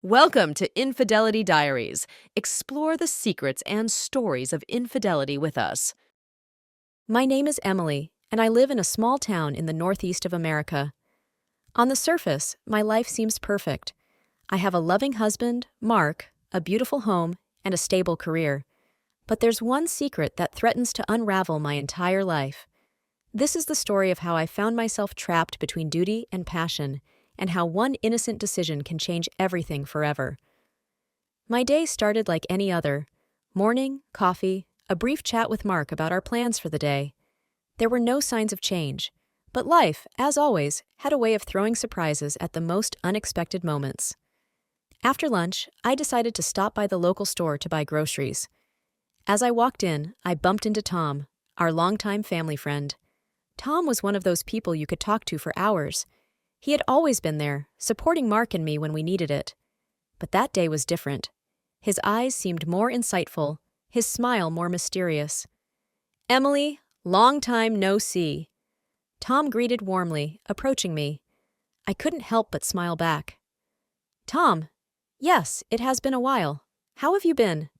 Welcome to Infidelity Diaries. Explore the secrets and stories of infidelity with us. My name is Emily, and I live in a small town in the northeast of America. On the surface, my life seems perfect. I have a loving husband, Mark, a beautiful home, and a stable career. But there's one secret that threatens to unravel my entire life. This is the story of how I found myself trapped between duty and passion, and how one innocent decision can change everything forever. My day started like any other. Morning, coffee, a brief chat with Mark about our plans for the day. There were no signs of change, but life, as always, had a way of throwing surprises at the most unexpected moments. After lunch, I decided to stop by the local store to buy groceries. As I walked in, I bumped into Tom, our longtime family friend. Tom was one of those people you could talk to for hours. He had always been there, supporting Mark and me when we needed it. But that day was different. His eyes seemed more insightful, his smile more mysterious. "Emily, long time no see." Tom greeted warmly, approaching me. I couldn't help but smile back. "Tom, yes, it has been a while. How have you been?"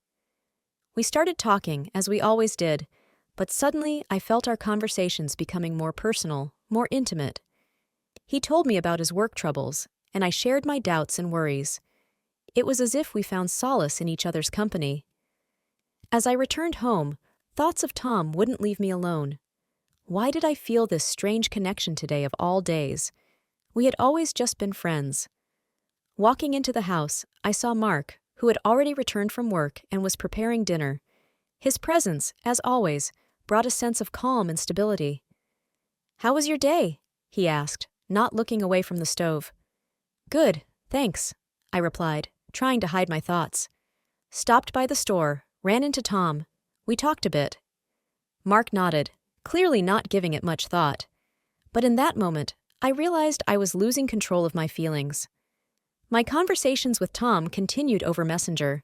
We started talking, as we always did, but suddenly I felt our conversations becoming more personal, more intimate. He told me about his work troubles, and I shared my doubts and worries. It was as if we found solace in each other's company. As I returned home, thoughts of Tom wouldn't leave me alone. Why did I feel this strange connection today of all days? We had always just been friends. Walking into the house, I saw Mark, who had already returned from work and was preparing dinner. His presence, as always, brought a sense of calm and stability. "How was your day?" he asked, not looking away from the stove. "Good, thanks," I replied, trying to hide my thoughts. Stopped by the store, ran into Tom. We talked a bit. Mark nodded, clearly not giving it much thought. But in that moment, I realized I was losing control of my feelings. My conversations with Tom continued over Messenger.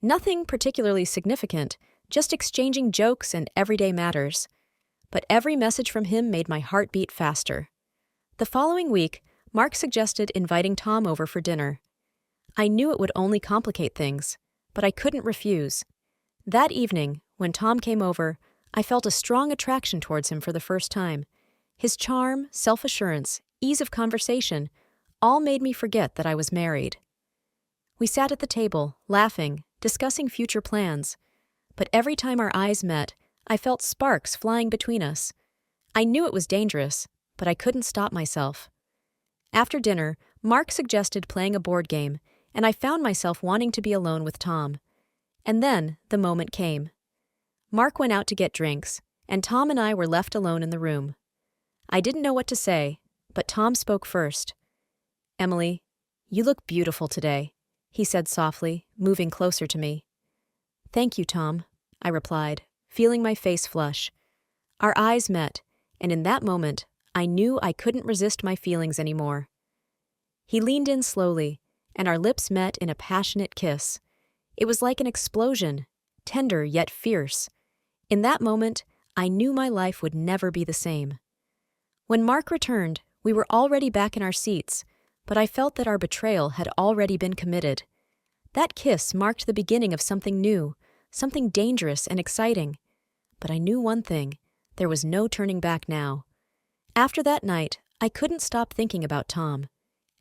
Nothing particularly significant, just exchanging jokes and everyday matters. But every message from him made my heart beat faster. The following week, Mark suggested inviting Tom over for dinner. I knew it would only complicate things, but I couldn't refuse. That evening, when Tom came over, I felt a strong attraction towards him for the first time. His charm, self-assurance, ease of conversation, all made me forget that I was married. We sat at the table, laughing, discussing future plans. But every time our eyes met, I felt sparks flying between us. I knew it was dangerous, but I couldn't stop myself. After dinner, Mark suggested playing a board game, and I found myself wanting to be alone with Tom. And then the moment came. Mark went out to get drinks, and Tom and I were left alone in the room. I didn't know what to say, but Tom spoke first. "Emily, you look beautiful today," he said softly, moving closer to me. "Thank you, Tom," I replied, feeling my face flush. Our eyes met, and in that moment, I knew I couldn't resist my feelings anymore. He leaned in slowly, and our lips met in a passionate kiss. It was like an explosion, tender yet fierce. In that moment, I knew my life would never be the same. When Mark returned, we were already back in our seats, but I felt that our betrayal had already been committed. That kiss marked the beginning of something new, something dangerous and exciting. But I knew one thing, there was no turning back now. After that night, I couldn't stop thinking about Tom.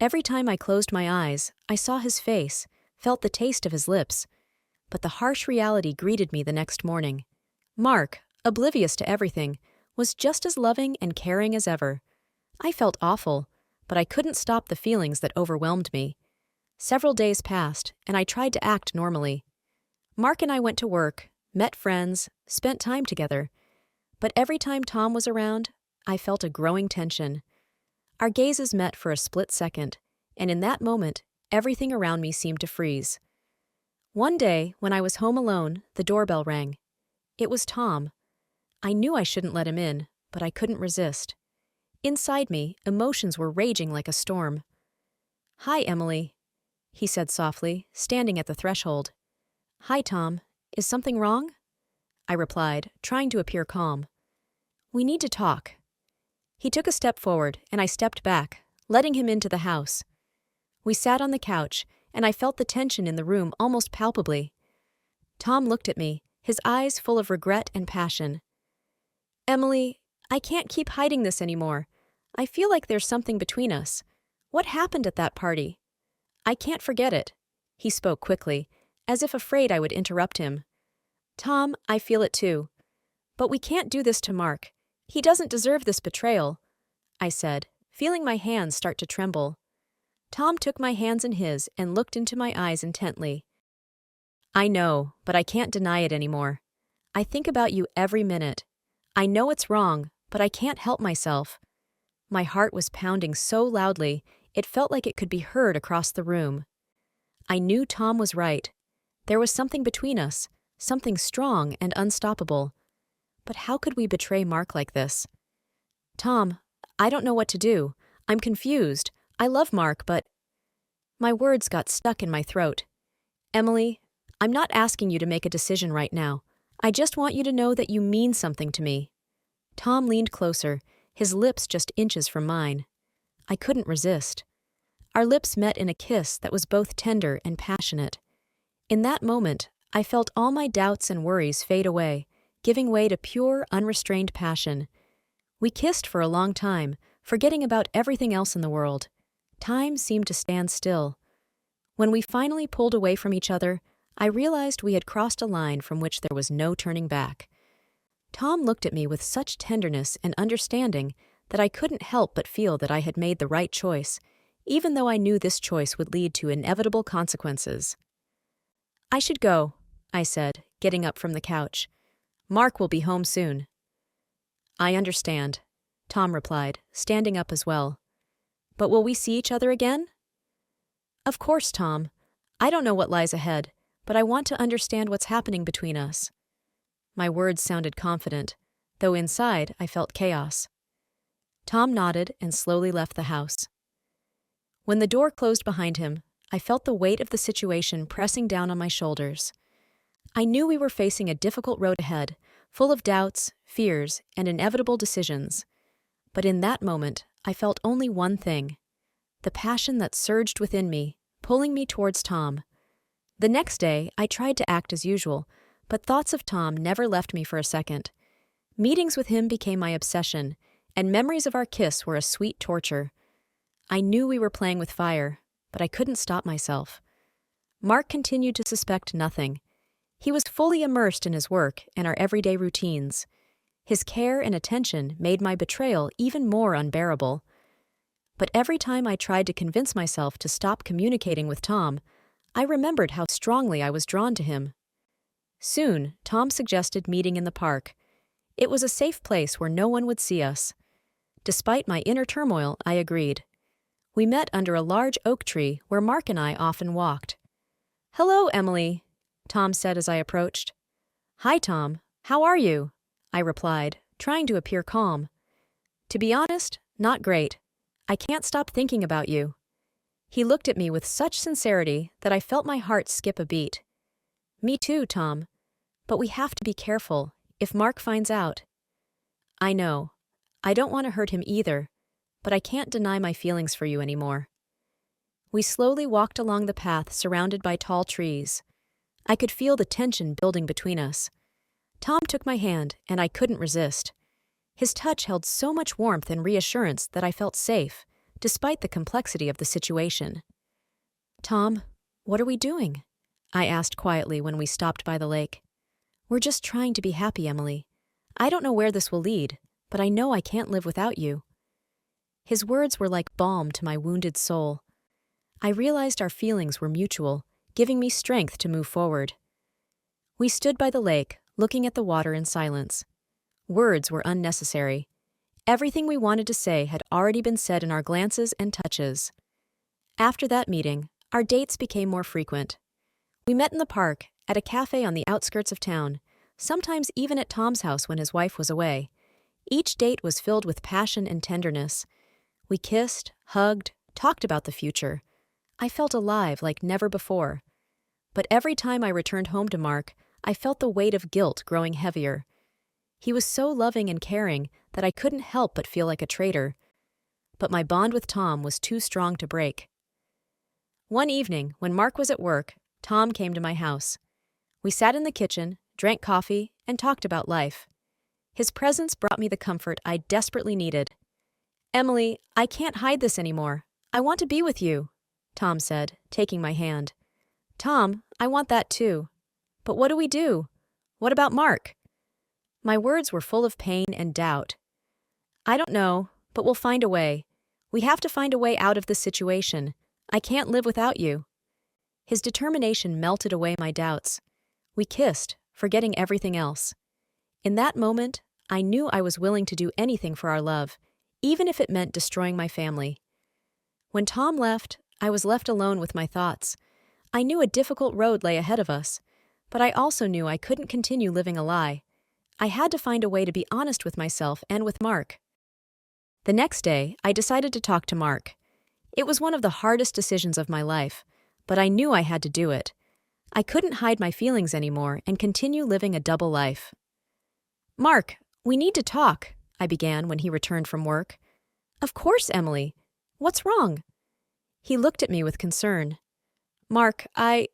Every time I closed my eyes, I saw his face, felt the taste of his lips. But the harsh reality greeted me the next morning. Mark, oblivious to everything, was just as loving and caring as ever. I felt awful, but I couldn't stop the feelings that overwhelmed me. Several days passed, and I tried to act normally. Mark and I went to work, met friends, spent time together. But every time Tom was around, I felt a growing tension. Our gazes met for a split second, and in that moment, everything around me seemed to freeze. One day, when I was home alone, the doorbell rang. It was Tom. I knew I shouldn't let him in, but I couldn't resist. Inside me, emotions were raging like a storm. "Hi, Emily," he said softly, standing at the threshold. "Hi, Tom. Is something wrong?" I replied, trying to appear calm. "We need to talk." He took a step forward, and I stepped back, letting him into the house. We sat on the couch, and I felt the tension in the room almost palpably. Tom looked at me, his eyes full of regret and passion. "Emily, I can't keep hiding this anymore. I feel like there's something between us. What happened at that party? I can't forget it." He spoke quickly, as if afraid I would interrupt him. "Tom, I feel it too. But we can't do this to Mark. He doesn't deserve this betrayal," I said, feeling my hands start to tremble. Tom took my hands in his and looked into my eyes intently. "I know, but I can't deny it anymore. I think about you every minute. I know it's wrong, but I can't help myself." My heart was pounding so loudly, it felt like it could be heard across the room. I knew Tom was right. There was something between us, something strong and unstoppable. But how could we betray Mark like this? "Tom, I don't know what to do. I'm confused. I love Mark, but—" My words got stuck in my throat. "Emily, I'm not asking you to make a decision right now. I just want you to know that you mean something to me." Tom leaned closer, his lips just inches from mine. I couldn't resist. Our lips met in a kiss that was both tender and passionate. In that moment, I felt all my doubts and worries fade away, giving way to pure, unrestrained passion. We kissed for a long time, forgetting about everything else in the world. Time seemed to stand still. When we finally pulled away from each other, I realized we had crossed a line from which there was no turning back. Tom looked at me with such tenderness and understanding that I couldn't help but feel that I had made the right choice, even though I knew this choice would lead to inevitable consequences. "I should go," I said, getting up from the couch. "Mark will be home soon." "I understand," Tom replied, standing up as well. "But will we see each other again?" "Of course, Tom. I don't know what lies ahead, but I want to understand what's happening between us." My words sounded confident, though inside I felt chaos. Tom nodded and slowly left the house. When the door closed behind him, I felt the weight of the situation pressing down on my shoulders. I knew we were facing a difficult road ahead, full of doubts, fears, and inevitable decisions. But in that moment, I felt only one thing: the passion that surged within me, pulling me towards Tom. The next day, I tried to act as usual, but thoughts of Tom never left me for a second. Meetings with him became my obsession, and memories of our kiss were a sweet torture. I knew we were playing with fire, but I couldn't stop myself. Mark continued to suspect nothing. He was fully immersed in his work and our everyday routines. His care and attention made my betrayal even more unbearable. But every time I tried to convince myself to stop communicating with Tom, I remembered how strongly I was drawn to him. Soon, Tom suggested meeting in the park. It was a safe place where no one would see us. Despite my inner turmoil, I agreed. We met under a large oak tree where Mark and I often walked. "Hello, Emily," Tom said as I approached. "Hi, Tom. How are you?" I replied, trying to appear calm. "To be honest, not great. I can't stop thinking about you." He looked at me with such sincerity that I felt my heart skip a beat. "Me too, Tom. But we have to be careful, if Mark finds out." "I know. I don't want to hurt him either, but I can't deny my feelings for you anymore." We slowly walked along the path surrounded by tall trees. I could feel the tension building between us. Tom took my hand, and I couldn't resist. His touch held so much warmth and reassurance that I felt safe, despite the complexity of the situation. "Tom, what are we doing?" I asked quietly when we stopped by the lake. "We're just trying to be happy, Emily. I don't know where this will lead, but I know I can't live without you." His words were like balm to my wounded soul. I realized our feelings were mutual, giving me strength to move forward. We stood by the lake, looking at the water in silence. Words were unnecessary. Everything we wanted to say had already been said in our glances and touches. After that meeting, our dates became more frequent. We met in the park, at a cafe on the outskirts of town, sometimes even at Tom's house when his wife was away. Each date was filled with passion and tenderness. We kissed, hugged, talked about the future. I felt alive like never before. But every time I returned home to Mark, I felt the weight of guilt growing heavier. He was so loving and caring that I couldn't help but feel like a traitor. But my bond with Tom was too strong to break. One evening, when Mark was at work, Tom came to my house. We sat in the kitchen, drank coffee, and talked about life. His presence brought me the comfort I desperately needed. "Emily, I can't hide this anymore. I want to be with you," Tom said, taking my hand. "Tom, I want that too. But what do we do? What about Mark?" My words were full of pain and doubt. "I don't know, but we'll find a way. We have to find a way out of this situation. I can't live without you." His determination melted away my doubts. We kissed, forgetting everything else. In that moment, I knew I was willing to do anything for our love, even if it meant destroying my family. When Tom left, I was left alone with my thoughts. I knew a difficult road lay ahead of us, but I also knew I couldn't continue living a lie. I had to find a way to be honest with myself and with Mark. The next day, I decided to talk to Mark. It was one of the hardest decisions of my life, but I knew I had to do it. I couldn't hide my feelings anymore and continue living a double life. "Mark, we need to talk," I began when he returned from work. "Of course, Emily. What's wrong?" He looked at me with concern. "Mark, I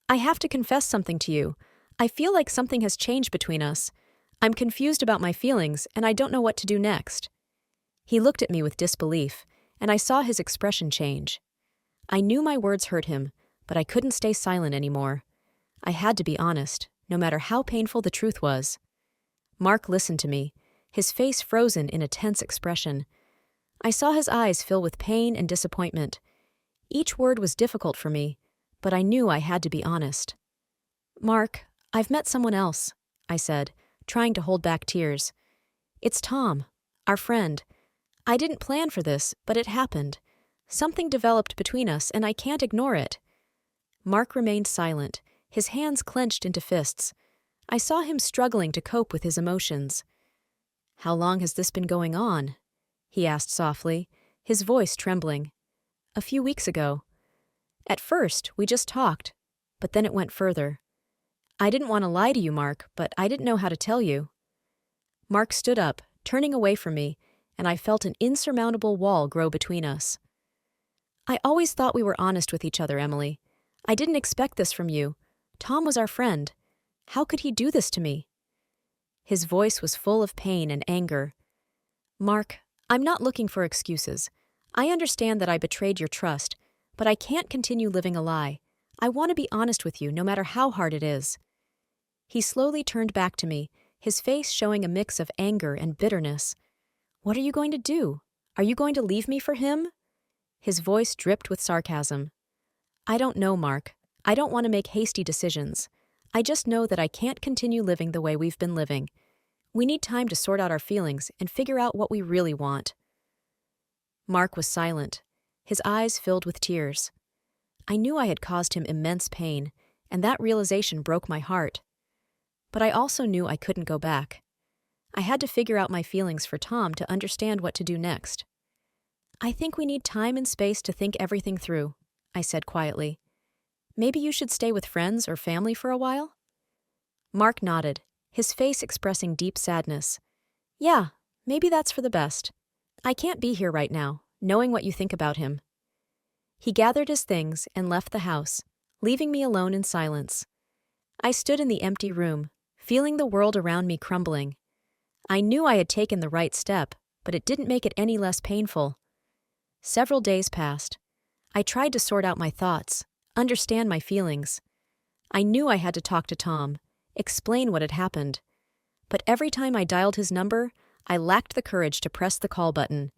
have to confess something to you. I feel like something has changed between us. I'm confused about my feelings, and I don't know what to do next." He looked at me with disbelief, and I saw his expression change. I knew my words hurt him, but I couldn't stay silent anymore. I had to be honest, no matter how painful the truth was. Mark listened to me, his face frozen in a tense expression. I saw his eyes fill with pain and disappointment. Each word was difficult for me, but I knew I had to be honest. "Mark, I've met someone else," I said, trying to hold back tears. "It's Tom, our friend. I didn't plan for this, but it happened. Something developed between us, and I can't ignore it." Mark remained silent, his hands clenched into fists. I saw him struggling to cope with his emotions. "How long has this been going on?" he asked softly, his voice trembling. "A few weeks ago. At first, we just talked, but then it went further. I didn't want to lie to you, Mark, but I didn't know how to tell you." Mark stood up, turning away from me, and I felt an insurmountable wall grow between us. "I always thought we were honest with each other, Emily. I didn't expect this from you. Tom was our friend. How could he do this to me?" His voice was full of pain and anger. "Mark, I'm not looking for excuses. I understand that I betrayed your trust, but I can't continue living a lie. I want to be honest with you, no matter how hard it is." He slowly turned back to me, his face showing a mix of anger and bitterness. "What are you going to do? Are you going to leave me for him?" His voice dripped with sarcasm. "I don't know, Mark. I don't want to make hasty decisions. I just know that I can't continue living the way we've been living. We need time to sort out our feelings and figure out what we really want." Mark was silent, his eyes filled with tears. I knew I had caused him immense pain, and that realization broke my heart. But I also knew I couldn't go back. I had to figure out my feelings for Tom to understand what to do next. "I think we need time and space to think everything through," I said quietly. "Maybe you should stay with friends or family for a while?" Mark nodded, his face expressing deep sadness. "Yeah, maybe that's for the best. I can't be here right now, knowing what you think about him." He gathered his things and left the house, leaving me alone in silence. I stood in the empty room, feeling the world around me crumbling. I knew I had taken the right step, but it didn't make it any less painful. Several days passed. I tried to sort out my thoughts, understand my feelings. I knew I had to talk to Tom, explain what had happened. But every time I dialed his number, I lacked the courage to press the call button.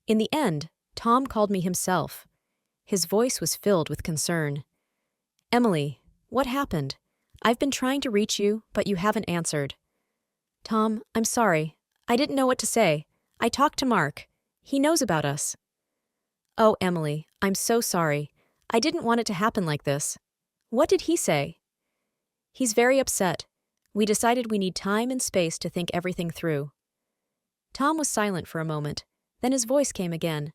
In the end, Tom called me himself. His voice was filled with concern. "Emily, what happened? I've been trying to reach you, but you haven't answered." "Tom, I'm sorry. I didn't know what to say. I talked to Mark. He knows about us." "Oh, Emily, I'm so sorry. I didn't want it to happen like this. What did he say?" "He's very upset. We decided we need time and space to think everything through." Tom was silent for a moment. Then his voice came again.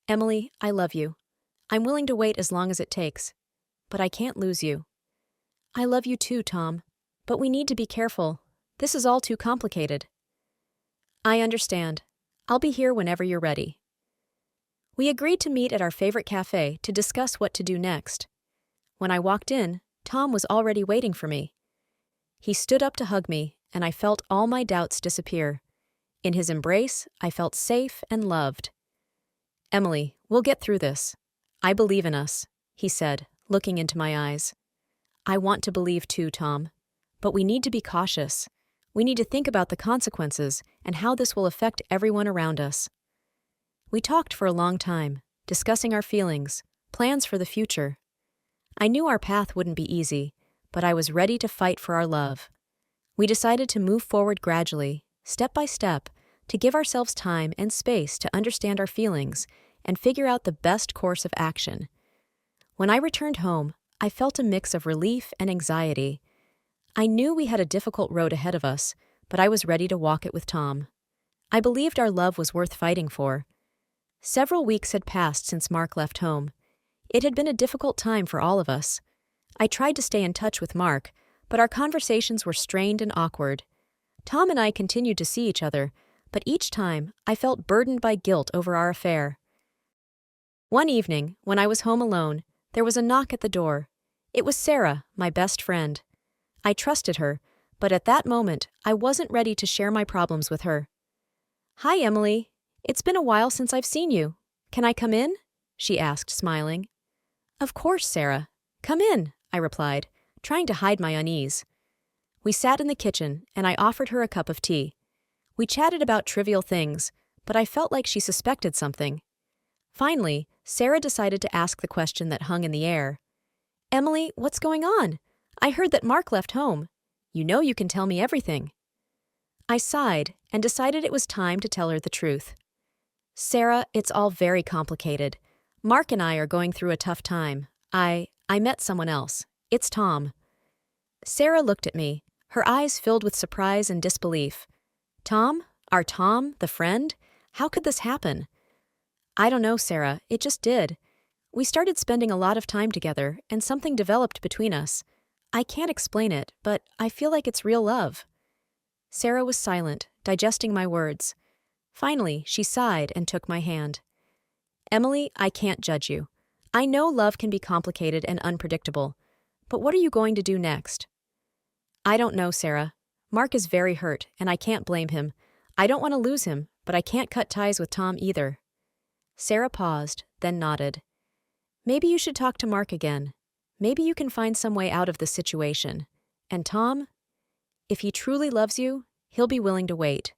"Emily, I love you. I'm willing to wait as long as it takes. But I can't lose you." "I love you too, Tom. But we need to be careful. This is all too complicated." "I understand. I'll be here whenever you're ready." We agreed to meet at our favorite cafe to discuss what to do next. When I walked in, Tom was already waiting for me. He stood up to hug me, and I felt all my doubts disappear. In his embrace, I felt safe and loved. "Emily, we'll get through this. I believe in us," he said, looking into my eyes. "I want to believe too, Tom. But we need to be cautious. We need to think about the consequences and how this will affect everyone around us." We talked for a long time, discussing our feelings, plans for the future. I knew our path wouldn't be easy, but I was ready to fight for our love. We decided to move forward gradually, step by step, to give ourselves time and space to understand our feelings and figure out the best course of action. When I returned home, I felt a mix of relief and anxiety. I knew we had a difficult road ahead of us, but I was ready to walk it with Tom. I believed our love was worth fighting for. Several weeks had passed since Mark left home. It had been a difficult time for all of us. I tried to stay in touch with Mark, but our conversations were strained and awkward. Tom and I continued to see each other, but each time I felt burdened by guilt over our affair. One evening, when I was home alone, there was a knock at the door. It was Sarah, my best friend. I trusted her, but at that moment, I wasn't ready to share my problems with her. "Hi, Emily. It's been a while since I've seen you. Can I come in?" she asked, smiling. "Of course, Sarah. Come in," I replied, trying to hide my unease. We sat in the kitchen, and I offered her a cup of tea. We chatted about trivial things, but I felt like she suspected something. Finally, Sarah decided to ask the question that hung in the air. "Emily, what's going on? I heard that Mark left home. You know you can tell me everything." I sighed and decided it was time to tell her the truth. "Sarah, it's all very complicated. Mark and I are going through a tough time. I met someone else. It's Tom." Sarah looked at me, her eyes filled with surprise and disbelief. "Tom? Our Tom, the friend? How could this happen?" "I don't know, Sarah. It just did. We started spending a lot of time together, and something developed between us. I can't explain it, but I feel like it's real love." Sarah was silent, digesting my words. Finally, she sighed and took my hand. "Emily, I can't judge you. I know love can be complicated and unpredictable. But what are you going to do next?" "I don't know, Sarah. Mark is very hurt, and I can't blame him. I don't want to lose him, but I can't cut ties with Tom either." Sarah paused, then nodded. "Maybe you should talk to Mark again. Maybe you can find some way out of this situation. And Tom? If he truly loves you, he'll be willing to wait."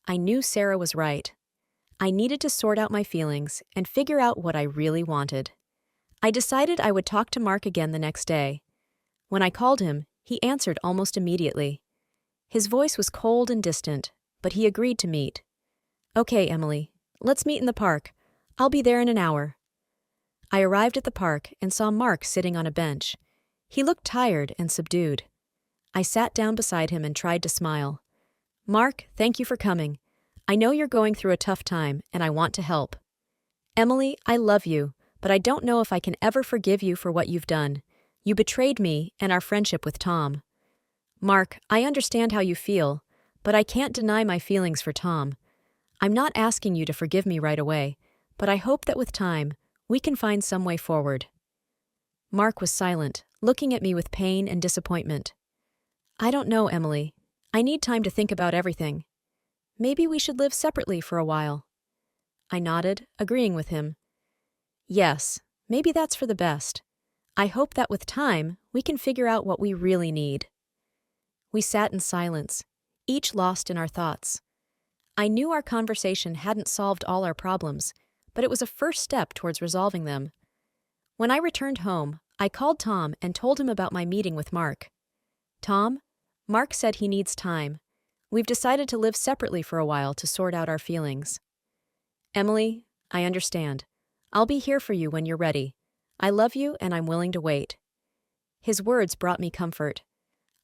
I knew Sarah was right. I needed to sort out my feelings and figure out what I really wanted. I decided I would talk to Mark again the next day. When I called him, he answered almost immediately. His voice was cold and distant, but he agreed to meet. "Okay, Emily, let's meet in the park. I'll be there in an hour." I arrived at the park and saw Mark sitting on a bench. He looked tired and subdued. I sat down beside him and tried to smile. "Mark, thank you for coming. I know you're going through a tough time, and I want to help." "Emily, I love you, but I don't know if I can ever forgive you for what you've done. You betrayed me and our friendship with Tom." "Mark, I understand how you feel, but I can't deny my feelings for Tom. I'm not asking you to forgive me right away, but I hope that with time, we can find some way forward." Mark was silent, looking at me with pain and disappointment. "I don't know, Emily. I need time to think about everything. Maybe we should live separately for a while." I nodded, agreeing with him. "Yes, maybe that's for the best. I hope that with time, we can figure out what we really need." We sat in silence, each lost in our thoughts. I knew our conversation hadn't solved all our problems, but it was a first step towards resolving them. When I returned home, I called Tom and told him about my meeting with Mark. "Tom, Mark said he needs time. We've decided to live separately for a while to sort out our feelings." "Emily, I understand. I'll be here for you when you're ready. I love you and I'm willing to wait." His words brought me comfort.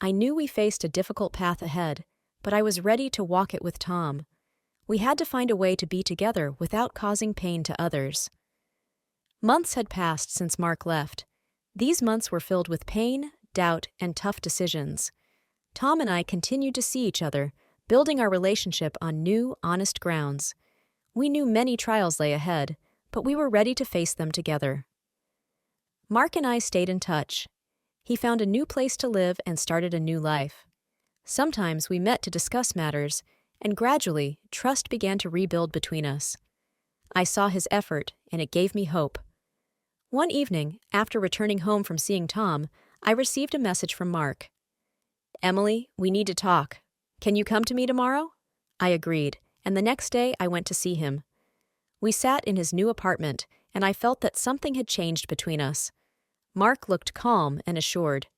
I knew we faced a difficult path ahead, but I was ready to walk it with Tom. We had to find a way to be together without causing pain to others. Months had passed since Mark left. These months were filled with pain, doubt, and tough decisions. Tom and I continued to see each other, building our relationship on new, honest grounds. We knew many trials lay ahead, but we were ready to face them together. Mark and I stayed in touch. He found a new place to live and started a new life. Sometimes we met to discuss matters, and gradually, trust began to rebuild between us. I saw his effort, and it gave me hope. One evening, after returning home from seeing Tom, I received a message from Mark. "Emily, we need to talk. Can you come to me tomorrow?" I agreed, and the next day I went to see him. We sat in his new apartment, and I felt that something had changed between us. Mark looked calm and assured.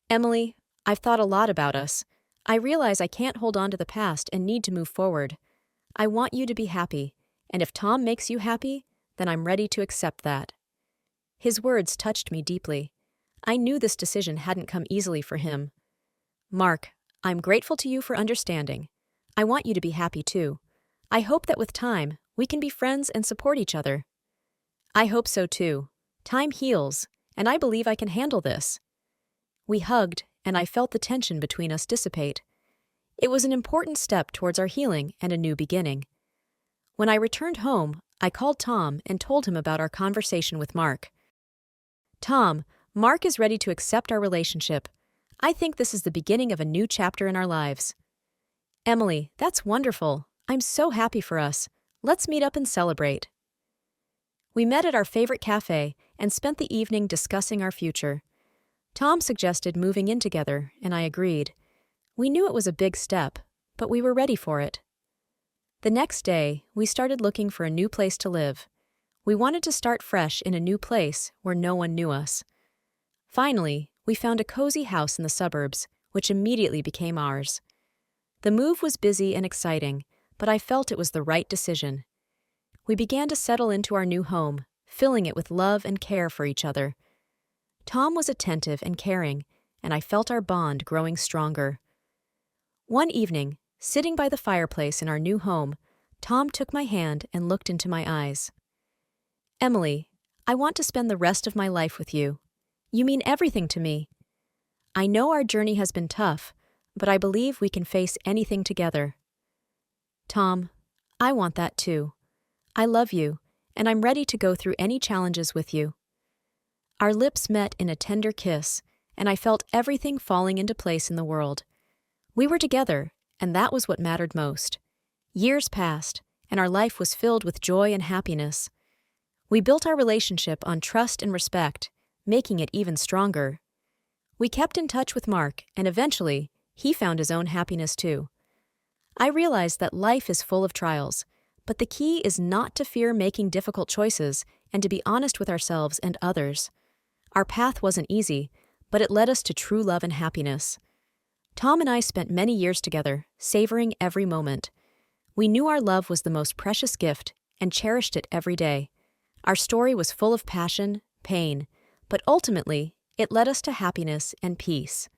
"Emily, I've thought a lot about us. I realize I can't hold on to the past and need to move forward. I want you to be happy, and if Tom makes you happy, then I'm ready to accept that." His words touched me deeply. I knew this decision hadn't come easily for him. "Mark, I'm grateful to you for understanding. I want you to be happy too. I hope that with time, we can be friends and support each other." "I hope so too. Time heals, and I believe I can handle this." We hugged, and I felt the tension between us dissipate. It was an important step towards our healing and a new beginning. When I returned home, I called Tom and told him about our conversation with Mark. "Tom, Mark is ready to accept our relationship. I think this is the beginning of a new chapter in our lives." "Emily, that's wonderful. I'm so happy for us. Let's meet up and celebrate." We met at our favorite cafe and spent the evening discussing our future. Tom suggested moving in together, and I agreed. We knew it was a big step, but we were ready for it. The next day, we started looking for a new place to live. We wanted to start fresh in a new place where no one knew us. Finally, we found a cozy house in the suburbs, which immediately became ours. The move was busy and exciting, but I felt it was the right decision. We began to settle into our new home, filling it with love and care for each other. Tom was attentive and caring, and I felt our bond growing stronger. One evening, sitting by the fireplace in our new home, Tom took my hand and looked into my eyes. "Emily, I want to spend the rest of my life with you. You mean everything to me. I know our journey has been tough, but I believe we can face anything together." "Tom, I want that too. I love you, and I'm ready to go through any challenges with you." Our lips met in a tender kiss, and I felt everything falling into place in the world. We were together, and that was what mattered most. Years passed, and our life was filled with joy and happiness. We built our relationship on trust and respect, making it even stronger. We kept in touch with Mark, and eventually, he found his own happiness too. I realized that life is full of trials, but the key is not to fear making difficult choices and to be honest with ourselves and others. Our path wasn't easy, but it led us to true love and happiness. Tom and I spent many years together, savoring every moment. We knew our love was the most precious gift and cherished it every day. Our story was full of passion, pain, but ultimately, it led us to happiness and peace.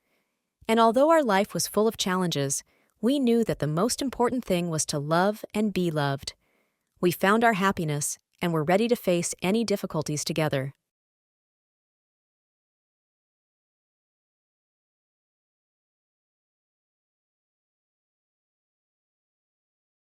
And although our life was full of challenges, we knew that the most important thing was to love and be loved. We found our happiness and were ready to face any difficulties together.